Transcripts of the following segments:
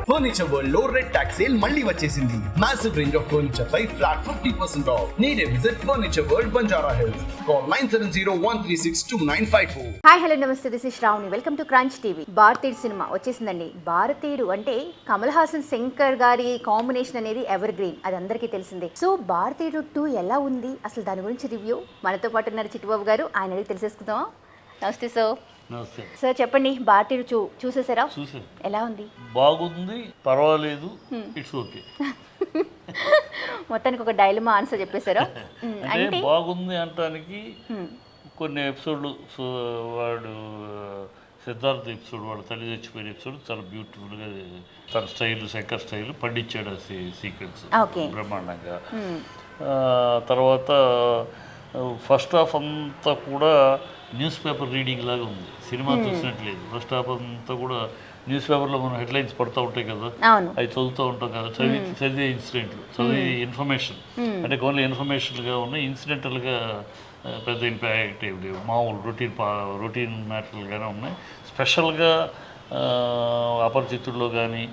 Furniture world లో red tags sale మళ్ళీ వచ్చేసింది. మాసివ్ రేంజ్ ఆఫ్ ఫర్నిచర్ పై flat 50% off. Need a visit furniture world Banjara Hills. Call 9701362954. Hi hello నమస్తే, this is Sravani. Welcome to Crunch TV. Bharateeyudu cinema వచ్చేసిందండి. భారతీయుడు అంటే కమల్ హాసన్ శంకర్ గారి combination అనేది ever green, అది అందరికీ తెలిసిందే. సో భారతీయుడు 2 ఎలా ఉంది, అసలు దాని గురించి రివ్యూ మనతో పాటు ఉన్నారు చిట్టుబాబు గారు. ఆయన అడిగి తెలిసేసుకుందాం. నమస్తే సార్. నమస్తే సార్ చెప్పండి, భారతీయుడు చూసేసారా? చూసాను. ఎలా ఉంది? బాగుంది, పర్వాలేదు, ఇట్స్ ఓకే. మొత్తానికి ఒక డైలమా ఆన్సర్ చెప్పేశారా? అంటే బాగుంది అంటానికి కొన్ని ఎపిసోడ్లు, వాడు సిద్ధార్థ ఎపిసోడ్, వాడు తల్లి చచ్చిపోయిన ఎపిసోడ్ చాలా బ్యూటిఫుల్గా తన స్టైల్, శంకర్ స్టైల్ పండించాడు. ఆ సీక్వెన్స్ బ్రహ్మాండంగా. తర్వాత ఫస్ట్ హాఫ్ అంతా కూడా న్యూస్ పేపర్ రీడింగ్ లాగా ఉంది, సినిమా చూసినట్లేదు. ఫస్ట్ హాఫ్ అంతా కూడా న్యూస్ పేపర్లో మనం హెడ్లైన్స్ పడుతూ ఉంటాయి కదా, అవి చదువుతూ ఉంటాం కదా, చదివే ఇన్సిడెంట్లు, చదివే ఇన్ఫర్మేషన్ అంటే ఓన్లీ ఇన్ఫర్మేషన్గా ఉన్నాయి, ఇన్సిడెంటల్గా పెద్ద ఇంపాక్ట్ ఏమి లేవు, మామూలు రొటీన్ మ్యాటర్లుగానే ఉన్నాయి. స్పెషల్గా అపరిచితుల్లో కానీ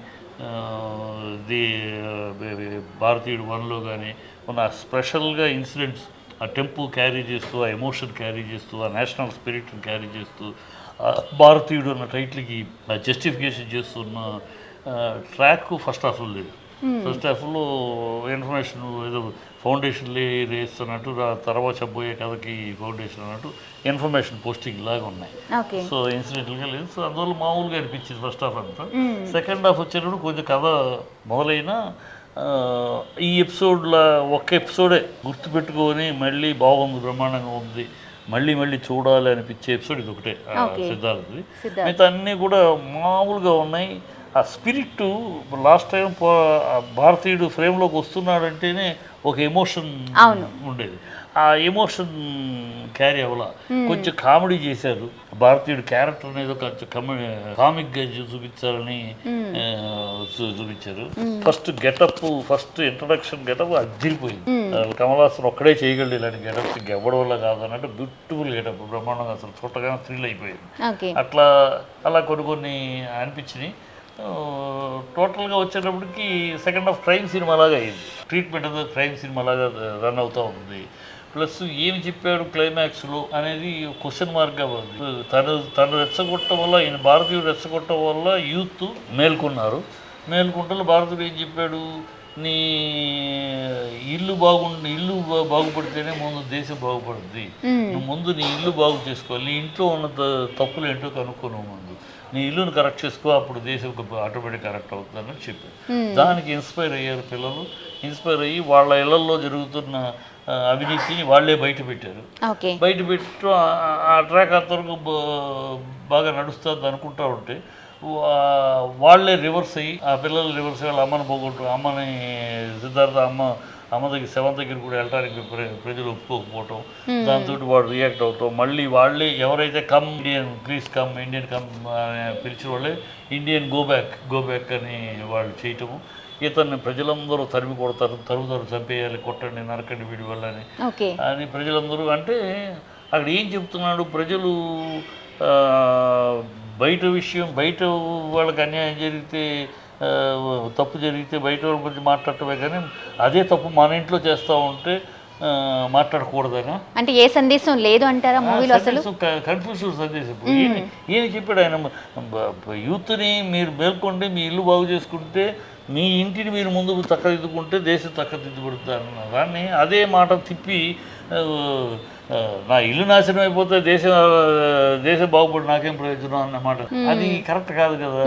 భారతీయుడు 1లో కానీ ఉన్న స్పెషల్గా ఇన్సిడెంట్స్, ఆ టెంపు క్యారీ చేస్తూ, ఆ ఎమోషన్ క్యారీ చేస్తూ, ఆ నేషనల్ స్పిరిట్ని క్యారీ చేస్తూ, భారతీయుడు అన్న టైటిల్కి జస్టిఫికేషన్ చేస్తున్న ట్రాక్ ఫస్ట్ హాఫ్లో లేదు. ఫస్ట్ హాఫ్లో ఇన్ఫర్మేషన్ ఏదో ఫౌండేషన్ వేస్తున్నట్టు, తర్వాత చెప్పబోయే కథకి ఫౌండేషన్ అన్నట్టు ఇన్ఫర్మేషన్ పోస్టింగ్ లాగా ఉన్నాయి. సో ఇన్సిడెంట్గా లేదు. సో అందువల్ల మామూలుగా అనిపించింది ఫస్ట్ హాఫ్ అంతా. సెకండ్ హాఫ్ వచ్చేటప్పుడు కొంచెం కథ మొదలైన ఈ ఎపిసోడ్లో ఒక్క ఎపిసోడే గుర్తుపెట్టుకొని మళ్ళీ బాగుంది, బ్రహ్మాండంగా ఉంది, మళ్ళీ చూడాలి అనిపించే ఎపిసోడ్ ఇది ఒకటే సిద్ధార్థది. మిగతా అన్నీ కూడా మామూలుగా ఉన్నాయి. ఆ స్పిరిట్ లాస్ట్ టైం భారతీయుడు ఫ్రేమ్లోకి వస్తున్నాడంటేనే ఒక ఎమోషన్ ఉండేది, ఆ ఎమోషన్ క్యారీ అవ్వాల. కొంచెం కామెడీ చేశారు, భారతీయుడు క్యారెక్టర్ అనేది కొంచెం కామిక్గా చూపించాలని చూపించారు. First getup, first introduction getup అదిరిపోయింది. కమల్ హాసన్ ఒక్కడే చేయగలడు ఇలాంటి గెటప్స్, ఇంకెవ్వడం వల్ల కాదు అన్నట్టు బ్యూటిఫుల్ గెటప్, బ్రహ్మాండంగా అసలు చూడగానే థ్రిల్ అయిపోయింది. అలా కొన్ని అనిపించినాయి. టోటల్గా వచ్చేటప్పటికి సెకండ్ హాఫ్ క్రైమ్ సినిమా లాగా అయింది, ట్రీట్మెంట్ అంతా క్రైమ్ సినిమా లాగా రన్ అవుతూ ఉంది. ప్లస్ ఏమి చెప్పాడు క్లైమాక్స్లో అనేది క్వశ్చన్ మార్క్గా ఉంది. తను రెచ్చగొట్టడం వల్ల, ఈయన భారతీయుడు రెచ్చగొట్టడం వల్ల యూత్ మేల్కొంటలో భారతీయుడు ఏం చెప్పాడు, నీ ఇల్లు బాగుపడితేనే ముందు దేశం బాగుపడుతుంది, నువ్వు ముందు నీ ఇల్లు బాగు చేసుకోవాలి, నీ ఇంట్లో ఉన్న తప్పులు ఏంటో కనుక్కోను, ముందు నీ ఇల్లును కరెక్ట్ చేసుకో, అప్పుడు దేశం ఆటోమేటిక్ కరెక్ట్ అవుతుందని చెప్పారు. దానికి ఇన్స్పైర్ అయ్యారు పిల్లలు. ఇన్స్పైర్ అయ్యి వాళ్ళ ఇళ్లలో జరుగుతున్న అవినీతిని వాళ్ళే బయట పెట్టారు. ఆ ట్రాక్ అంతవరకు బాగా నడుస్తుంది అనుకుంటా ఉంటే వాళ్ళే రివర్స్ అయ్యి, ఆ పిల్లలు రివర్స్ అయ్యి వాళ్ళ అమ్మని పోగొట్టు, అమ్మని సిద్ధార్థ అమ్మ దగ్గర శవం దగ్గర కూడా వెళ్ళడానికి ప్రజలు ఒప్పుకోకపోవటం, దాంతో వాడు రియాక్ట్ అవుతాం, మళ్ళీ వాళ్ళే ఎవరైతే come Indian please come Indian come పిలిచిన వాళ్ళే ఇండియన్ గో బ్యాక్ అని వాళ్ళు చేయటము. ఇతన్ని ప్రజలందరూ తరిమి కొడతారు, చంపేయాలి, కొట్టండి, నరకండి వీడి వల్ల అని ప్రజలందరూ అంటే అక్కడ ఏం చెప్తున్నాడు, ప్రజలు బయట వాళ్ళకి అన్యాయం జరిగితే, తప్పు జరిగితే బయట వాళ్ళ గురించి మాట్లాడటమే, కానీ అదే తప్పు మన ఇంట్లో చేస్తూ ఉంటే మాట్లాడకూడదని. అంటే ఏ సందేశం లేదు అంటారా మూవీలో? అసలు కన్ఫ్యూషన్ సందేశం. ఈయన చెప్పాడు, ఆయన యూత్ని మీరు మేల్కొంటే, మీ ఇల్లు బాగు చేసుకుంటే, మీ ఇంటిని మీరు ముందుకు చక్కదిద్దుకుంటే దేశం చక్కదిద్దుబడుతుంది అన్న దాన్ని అదే మాట తిప్పి, నా ఇల్లు నాశనం అయిపోతే దేశం బాగుపడి నాకేం ప్రయోజనం అన్నమాట. అది కరెక్ట్ కాదు కదా,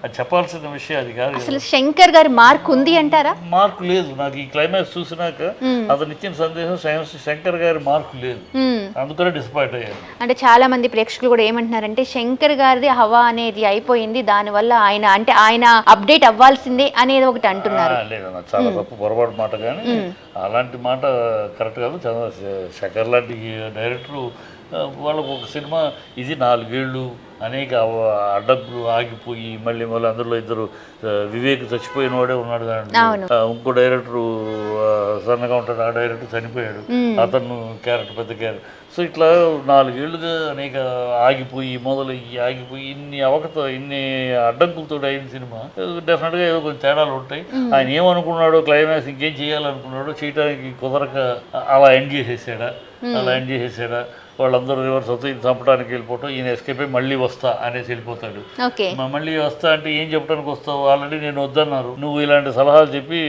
అది చెప్పాల్సిన విషయం అది కాదు. అసలు శంకర్ గారి మార్క్ ఉంది అంటారా? మార్కు లేదు. నాకు ఈ క్లైమాక్స్ చూసినాక అతను ఇచ్చిన సందేశం శంకర్ గారి మార్కు లేదు, అందుకనే డిసప్పాయింట్ అయ్యాను. అంటే చాలా మంది ప్రేక్షకులు కూడా ఏమంటున్నారంటే శంకర్ గారిది హవా అనేది అయిపోయింది, దానివల్ల ఆయన అప్డేట్ అవ్వాల్సిందే అనేది ఒకటి అంటున్నారు. లేదు, చాలా తప్పు, పొరపాటు మాట. కానీ అలాంటి మాట కరెక్ట్ కాదు. శంకర్ లాంటి డైరెక్టరు వాళ్ళకు ఒక సినిమా ఇది 4 ఏళ్ళు అనేక అడ్డంకులు ఆగిపోయి మళ్ళీ అందులో ఇద్దరు వివేక్ చచ్చిపోయిన వాడే ఉన్నాడు దాంట్లో, ఇంకో డైరెక్టరు సన్నగా ఉంటాడు, ఆ డైరెక్టర్ చనిపోయాడు, అతను క్యారెక్టర్ పెద్ద క్యారెక్టర్. సో ఇట్లా 4 ఏళ్ళుగా అనేక ఆగిపోయి మొదలయ్యి ఆగిపోయి ఇన్ని అడ్డంకులతో అయిన సినిమా డెఫినెట్గా ఏదో కొంచెం తేడాలు ఉంటాయి. ఆయన ఏమనుకున్నాడో క్లైమాక్స్ ఇంకేం చేయాలనుకున్నాడో చేయడానికి కుదరక అలా ఎండ్ చేసేసాడా వాళ్ళందరూ రివర్స్ అవుతాయి, ఇది చంపడానికి వెళ్ళిపోవటం, ఈయన ఎస్కేప్ అయి మళ్ళీ వస్తా అనేసి వెళ్ళిపోతాడు. మళ్ళీ వస్తా అంటే ఏం చెప్పడానికి వస్తావు, ఆల్రెడీ నేను వద్దన్నారు, నువ్వు ఇలాంటి సలహాలు చెప్పి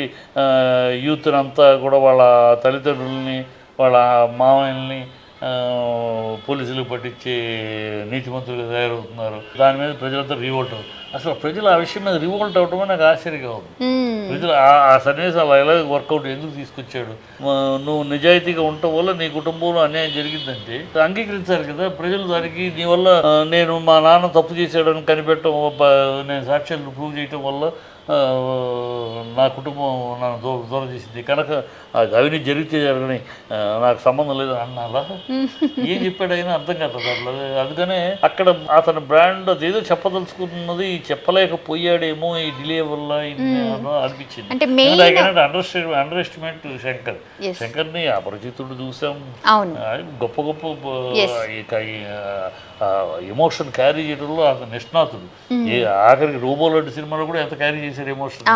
యూత్ని అంతా కూడా వాళ్ళ తల్లిదండ్రులని వాళ్ళ మామయ్యల్ని పోలీసులకు పట్టించే నీతిమంతులుగా తయారవుతున్నారు. దాని మీద ప్రజలంతా రివోల్ట్ అవుతారు. అసలు ప్రజలు ఆ విషయం మీద రివోల్ట్ అవటమే నాకు ఆశ్చర్యంగా ఉంది. ప్రజలు ఆ సన్నివేశాలు ఎలా వర్కౌట్ ఎందుకు తీసుకొచ్చాడు, నువ్వు నిజాయితీగా ఉండటం వల్ల నీ కుటుంబంలో అన్యాయం జరిగిందంటే అంగీకరించారు కదా ప్రజలు. దానికి నీ వల్ల నేను మా నాన్న తప్పు చేశాడని కనిపెట్టడం, నేను సాక్ష్యాలను ప్రూవ్ చేయటం వల్ల నా కుటుంబం నన్ను దూరం చేసింది కనుక అవినీతి జరిగితే జరగని నాకు సంబంధం లేదు అన్నారా, ఏం చెప్పాడు అయినా అర్థం కాదు అట్లా. అందుకనే అక్కడ అతని బ్రాండ్ అదేదో చెప్పదలుచుకున్నది చెప్పలేకపోయాడేమో ఈ డిలే వల్ల అనిపించింది. అండర్ ఎస్టిమేట్ శంకర్ని అపరిచితుడు చూసాం, గొప్ప గొప్ప ఎమోషన్ క్యారీ చేయడంలో అతను నిష్ణాతుడు. ఆఖరికి రోబోలాంటి సినిమాలో కూడా ఎంత క్యారీ చేశారు ఎమోషన్.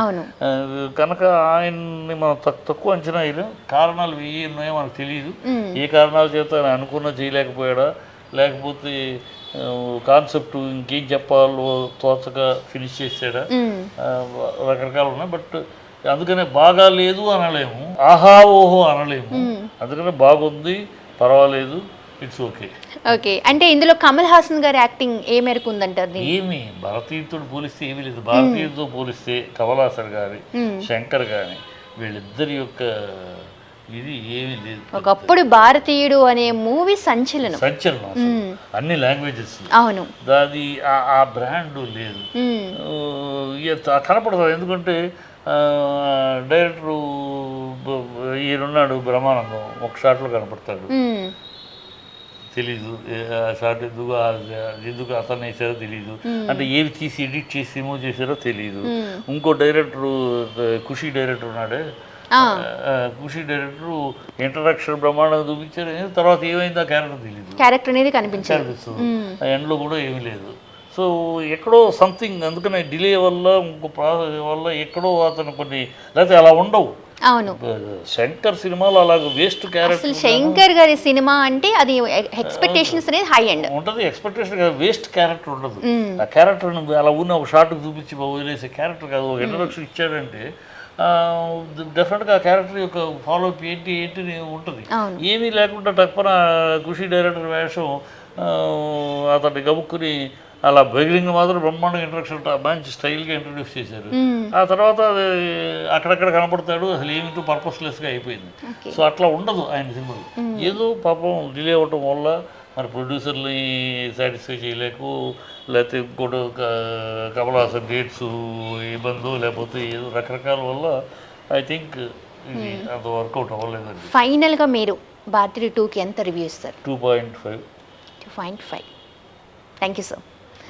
కనుక ఆయన్ని మనం తక్కువ అంచనా వేయలేం. కారణాలు వెయ్యి ఉన్నాయో మనకు తెలియదు. ఏ కారణాల చేత అనుకున్న చేయలేకపోయాడా, లేకపోతే కాన్సెప్ట్ ఇంకేం చెప్పాలో తోచక ఫినిష్ చేసాడా, రకరకాలు ఉన్నాయి. బట్ అందుకనే బాగా లేదు అనలేము, ఆహా ఓహో అనలేము. అందుకనే బాగుంది, పర్వాలేదు, ఇట్స్ ఓకే. ఓకే, అంటే ఇందులో కమల్ హాసన్ గారి యాక్టింగ్ ఏ మేరకు ఉందంటారు? ఏమి భారతీయుడితో పోలిస్తే ఏమీ లేదు. భారతీయుడితో పోలిస్తే కమల్ హాసన్ గారి, శంకర్ గారి, వీళ్ళిద్దరి యొక్క ఇది ఏమీ లేదు. ఒకప్పుడు భారతీయుడు అనే మూవీ సంచలనం అన్ని లాంగ్వేజెస్. అవును, అది ఆ బ్రాండ్ లేదు, కనపడదు. ఎందుకంటే డైరెక్టరు ఈయనున్నాడు బ్రహ్మానందం, ఒక షాట్లో కనపడతాడు, తెలీదు షార్ట్ ఎందుకు అతను వేసారో తెలీదు, అంటే ఏవి తీసి ఎడిట్ చేసి ఏమో చేశారో తెలీదు. ఇంకో డైరెక్టరు ఖుషి డైరెక్టర్ ఉన్నాడే, ఖుషి డైరెక్టరు ఇంట్రడక్షన్ బ్రహ్మాండంగా చూపించారు, తర్వాత ఏమైంది ఆ క్యారెక్టర్ తెలీదు, క్యారెక్టర్ అనేది కనిపిస్తుంది, ఎండ్లో కూడా ఏమీ లేదు. సో ఎక్కడో సంథింగ్, అందుకనే డిలే వల్ల ఇంకో ప్రాసెస్ వల్ల ఎక్కడో అతను కొన్ని, లేకపోతే అలా ఉండవు. అవును, శంకర్ సినిమాలో అలాగ వేస్ట్ క్యారెక్టర్. శంకర్ గారి సినిమా అంటే అది ఎక్స్పెక్టేషన్స్ అనేది హై ఎండ్ ఉంటుంది. ఎక్స్పెక్టేషన్ కాదు, వేస్ట్ క్యారెక్టర్ ఉండదు. ఆ క్యారెక్టర్ అలా ఉన్న ఒక షార్ట్ చూపించి వదిలేసే క్యారెక్టర్ కాదు. ఒక ఇంట్రడక్షన్ ఇచ్చాడంటే డెఫినెట్గా ఆ క్యారెక్టర్ యొక్క ఫాలోఅప్ ఏంటి ఉంటుంది. ఏమీ లేకుండా తప్పన ఖుషి డైరెక్టర్ వేషం అతన్ని గబుక్కుని అలా బెగిరింగ్ మాత్రం బ్రహ్మాండంగా ఇంట్రడక్షన్ మంచి స్టైల్గా ఇంట్రడ్యూస్ చేశారు. ఆ తర్వాత అది అక్కడక్కడ కనపడతాడు, అసలు ఏమిటో పర్పస్లెస్గా అయిపోయింది. సో అట్లా ఉండదు ఆయన సినిమాలు. ఏదో పాపం డిలే అవ్వటం వల్ల మరి ప్రొడ్యూసర్ని సాటిస్ఫై చేయలేకు, లేకపోతే ఇంకోటి కమల్ హాసన్ డేట్స్ ఇబ్బందో, లేకపోతే ఏదో రకరకాల వల్ల ఐ థింక్ ఇది అంత వర్కౌట్ అవ్వలేదండి. ఫైనల్గా మీరు భారతీయుడు 2కి ఎంత రివ్యూ ఇస్తారు? 2.5. 2.5. Thank you sir.